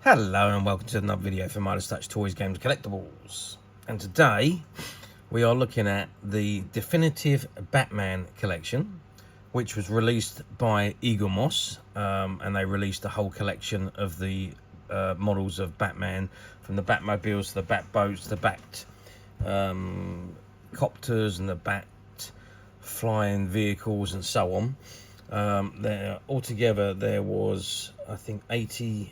Hello and welcome to another video for Midas Touch Toys, Games, Collectibles. And today we are looking at the definitive Batman collection, which was released by Eaglemoss, and they released a whole collection of the models of Batman, from the Batmobiles to the Batboats, the Bat copters and the Bat flying vehicles and so on. Altogether there was, I think, 86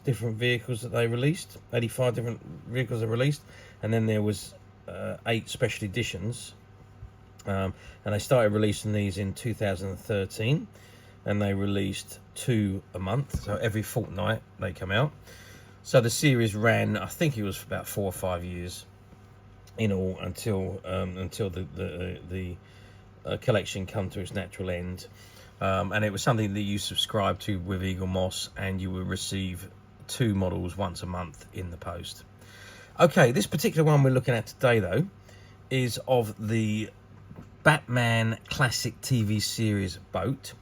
different vehicles that they released, 85 different vehicles they released, and then there was 8 special editions, and they started releasing these in 2013, and they released 2 a month, so every fortnight they come out. So the series ran, I think it was for about 4 or 5 years in all, until the collection come to its natural end. And it was something that you subscribe to with Eaglemoss, and you will receive 2 models once a month in the post. Okay, this particular one we're looking at today, though, is of the Batman Classic TV series boat.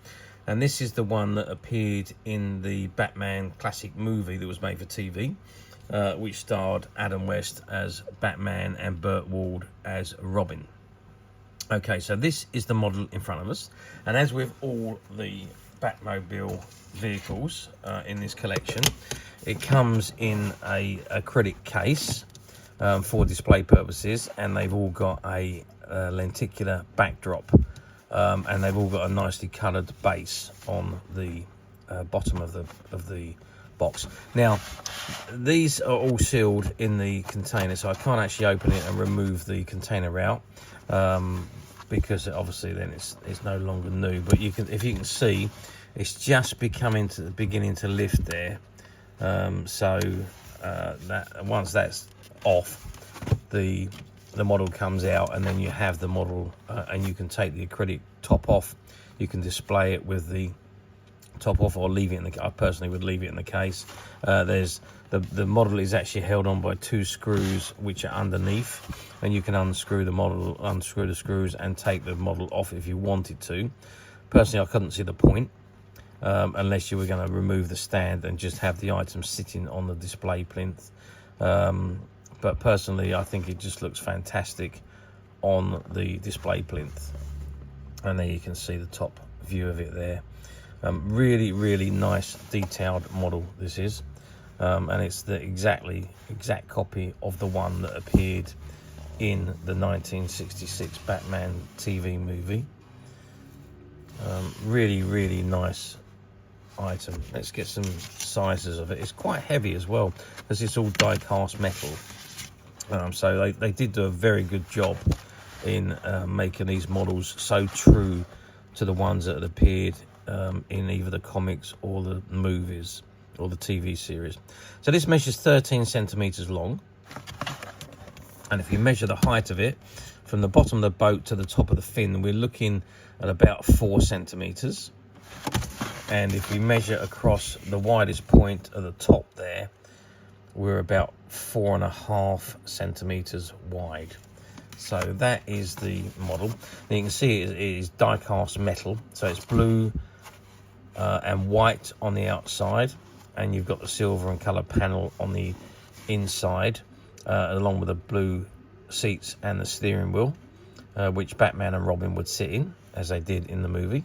And this is the one that appeared in the Batman Classic movie that was made for TV, which starred Adam West as Batman and Burt Ward as Robin. Okay, so this is the model in front of us, and as with all the Batmobile vehicles in this collection, it comes in a acrylic case for display purposes, and they've all got a lenticular backdrop, and they've all got a nicely coloured base on the bottom of the box. Now, these are all sealed in the container, so I can't actually open it and remove the container out, because obviously then it's no longer new. But you can, if you can see, it's just beginning to lift there. That once that's off, the model comes out, and then you have the model, and you can take the acrylic top off. You can display it with the top off, or leave it in the. I personally would leave it in the case. There's the model is actually held on by 2 screws which are underneath, and you can unscrew the screws and take the model off if you wanted to. Personally, I couldn't see the point, unless you were going to remove the stand and just have the item sitting on the display plinth. But personally, I think it just looks fantastic on the display plinth, and there you can see the top view of it there. Really nice detailed model this is, and it's the exact copy of the one that appeared in the 1966 Batman TV movie. Really nice item. Let's get some sizes of it. It's quite heavy as well, because it's all die-cast metal, so they did do a very good job in making these models so true to the ones that had appeared in either the comics or the movies or the TV series. So this measures 13 centimeters long, and if you measure the height of it from the bottom of the boat to the top of the fin, we're looking at about 4 centimeters. And if we measure across the widest point at the top there, we're about 4.5 centimeters wide. So that is the model. And you can see it is die-cast metal, so it's blue and white on the outside, and you've got the silver and colour panel on the inside, along with the blue seats and the steering wheel, which Batman and Robin would sit in, as they did in the movie.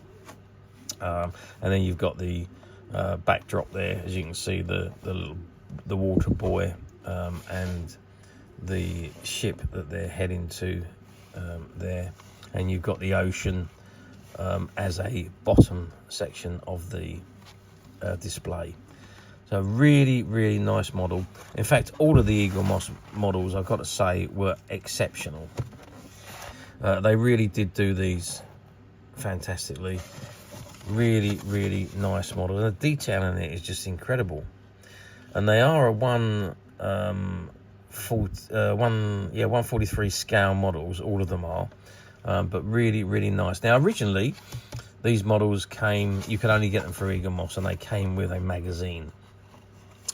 And then you've got the backdrop there, as you can see, the water boy and the ship that they're heading to there, and you've got the ocean as a bottom section of the display. So really nice model. In fact, all of the Eaglemoss models, I've got to say, were exceptional. They really did do these fantastically. Really nice model, and the detail in it is just incredible. And they are a 143 scale models, all of them are, but really nice. Now, originally these models came, you could only get them for Eaglemoss, and they came with a magazine.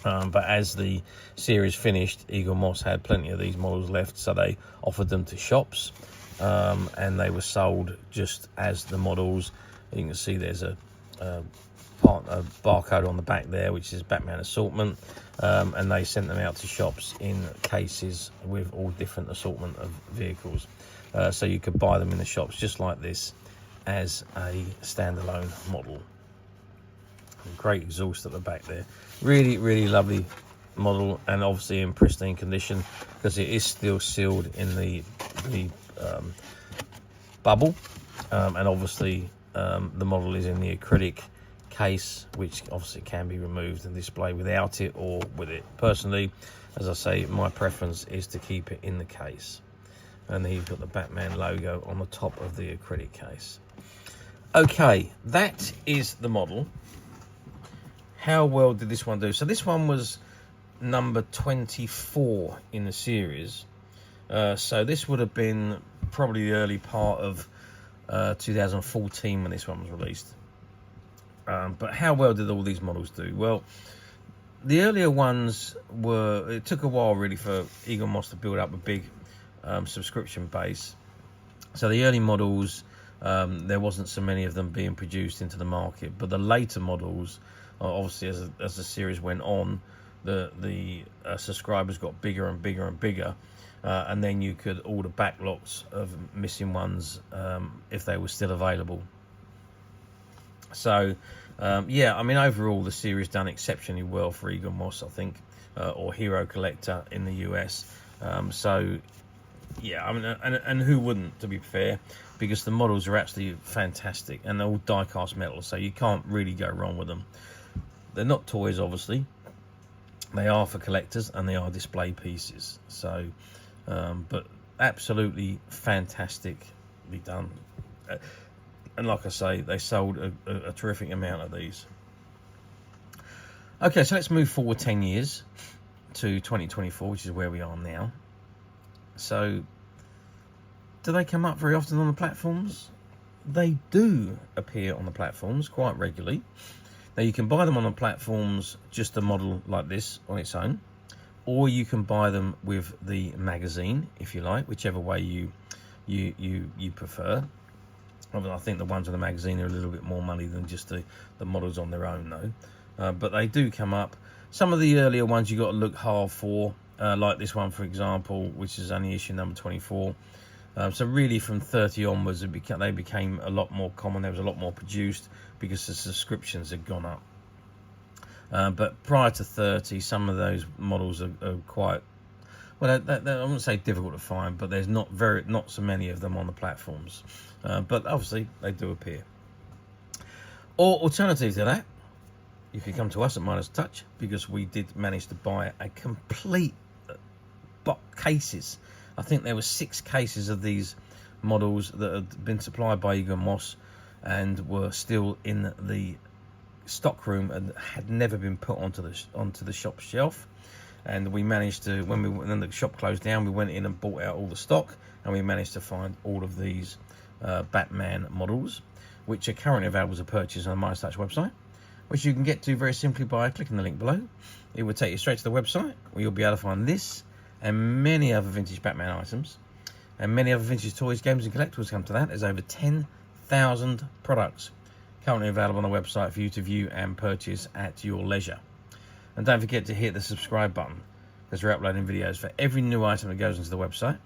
But as the series finished, Eaglemoss had plenty of these models left, so they offered them to shops, and they were sold just as the models. You can see there's a barcode on the back there, which is Batman assortment, and they sent them out to shops in cases with all different assortment of vehicles, so you could buy them in the shops just like this as a standalone model. Great exhaust at the back there. Really lovely model, and obviously in pristine condition because it is still sealed in the bubble, and obviously the model is in the acrylic case, which obviously can be removed and displayed without it or with it. Personally, as I say, my preference is to keep it in the case. And then you've got the Batman logo on the top of the acrylic case. Okay, that is the model. How well did this one do? So this one was number 24 in the series. So this would have been probably the early part of 2014 when this one was released. But how well did all these models do? Well, the earlier ones were, it took a while really for Eaglemoss to build up a big subscription base. So the early models, there wasn't so many of them being produced into the market, but the later models, obviously as the series went on, the subscribers got bigger and bigger and bigger, and then you could order backlots of missing ones if they were still available. So yeah, I mean, overall the series done exceptionally well for Eaglemoss, I think, or Hero Collector in the US. So yeah, I mean, and who wouldn't, to be fair, because the models are absolutely fantastic and they're all die-cast metal, so you can't really go wrong with them. They're not toys, obviously. They are for collectors and they are display pieces. So, but absolutely fantastically done. And like I say, they sold a terrific amount of these. Okay, so let's move forward 10 years to 2024, which is where we are now. So, do they come up very often on the platforms? They do appear on the platforms quite regularly. Now, you can buy them on the platforms, just a model like this on its own, or you can buy them with the magazine, if you like, whichever way you prefer. I think the ones in the magazine are a little bit more money than just the models on their own, though. But they do come up. Some of the earlier ones you got to look hard for, like this one, for example, which is only issue number 24. So really from 30 onwards, they became a lot more common. There was a lot more produced because the subscriptions had gone up. But prior to 30, some of those models are quite, well, I wouldn't say difficult to find, but there's not so many of them on the platforms. But obviously they do appear. Or alternative to that, you can come to us at Midas Touch, because we did manage to buy a complete cases. I think there were 6 cases of these models that had been supplied by Eaglemoss and were still in the stock room and had never been put onto the shop shelf. And we managed to, when the shop closed down, we went in and bought out all the stock, and we managed to find all of these Batman models, which are currently available to purchase on the Midas Touch website, which you can get to very simply by clicking the link below. It will take you straight to the website, where you'll be able to find this and many other vintage Batman items, and many other vintage toys, games and collectibles. Come to that. There's over 10,000 products currently available on the website for you to view and purchase at your leisure. And don't forget to hit the subscribe button, because we're uploading videos for every new item that goes into the website.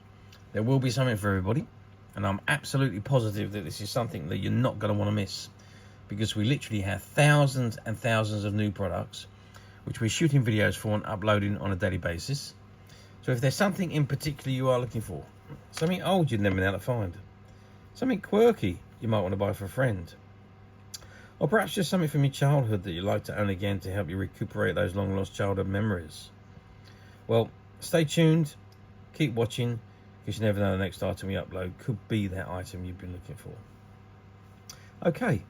There will be something for everybody, and I'm absolutely positive that this is something that you're not going to want to miss, because we literally have thousands and thousands of new products which we're shooting videos for and uploading on a daily basis. So if there's something in particular you are looking for, something old you've never been able to find, something quirky you might want to buy for a friend, or perhaps just something from your childhood that you'd like to own again to help you recuperate those long lost childhood memories, well, stay tuned, keep watching, because you never know, the next item we upload could be that item you've been looking for. Okay,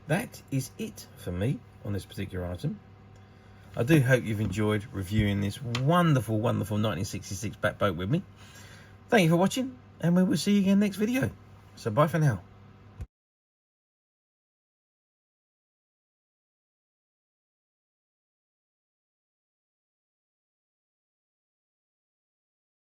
that is it for me on this particular item. I do hope you've enjoyed reviewing this wonderful, wonderful 1966 Batboat with me. Thank you for watching, and we will see you again next video. So bye for now.